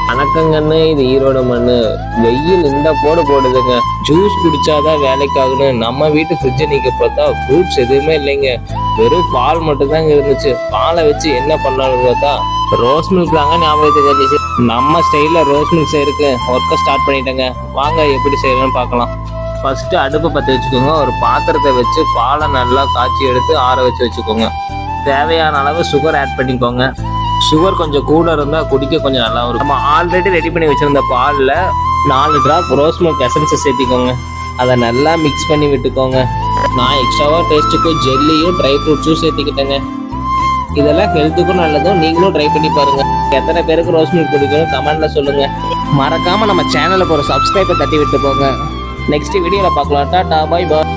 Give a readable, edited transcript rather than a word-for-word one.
வணக்கங்கன்னு, இது ஈரோடு மண்ணு. வெயில் இந்த போடுதுங்க. ஜூஸ் குடிச்சாதான் வேலைக்கு ஆகணும். நம்ம வீட்டு ஃப்ரிட்ஜை நீங்க பார்த்தா ஃப்ரூட்ஸ் எதுவுமே இல்லைங்க. வெறும் பால் மட்டும் தாங்க இருந்துச்சு. பாலை வச்சு என்ன பண்ணலாம்னு பார்த்தா ரோஸ் மில்க் தாங்க ஞாபகத்துக்கு வந்துச்சு. நம்ம ஸ்டைல்ல ரோஸ் மில்க் செய்யறதுக்கு ஒர்க்கை ஸ்டார்ட் பண்ணிட்டேங்க. வாங்க எப்படி செய்யணும்னு பார்க்கலாம். ஃபர்ஸ்ட் அடுப்பை பற்ற வச்சுக்கோங்க. ஒரு பாத்திரத்தை வச்சு பாலை நல்லா காய்ச்சி எடுத்து ஆற வச்சு வச்சுக்கோங்க. தேவையான அளவு சுகர் ஆட் பண்ணிக்கோங்க. சுகர் கொஞ்சம் கூட இருந்தால் குடிக்க கொஞ்சம் நல்லா இருக்கும். நம்ம ஆல்ரெடி ரெடி பண்ணி வச்சிருந்த பாலில் 4 டிராப் ரோஸ் மில்க் எசன்ஸை சேர்த்திக்கோங்க. அதை நல்லா மிக்ஸ் பண்ணி விட்டுக்கோங்க. நான் எக்ஸ்ட்ராவாக டேஸ்ட்டுக்கு ஜெல்லியும் ட்ரை ஃப்ரூட்ஸும் சேர்த்திக்கிட்டேங்க. இதெல்லாம் ஹெல்த்துக்கும் நல்லதும். நீங்களும் ட்ரை பண்ணி பாருங்க. எத்தனை பேருக்கு ரோஸ் மில்க் பிடிக்கும் கமெண்ட்ல சொல்லுங்க. மறக்காம நம்ம சேனலுக்கு ஒரு சப்ஸ்கிரைபை தட்டி விட்டு போங்க. நெக்ஸ்ட் வீடியோவில் பார்க்கலாம். Tata, bye bye.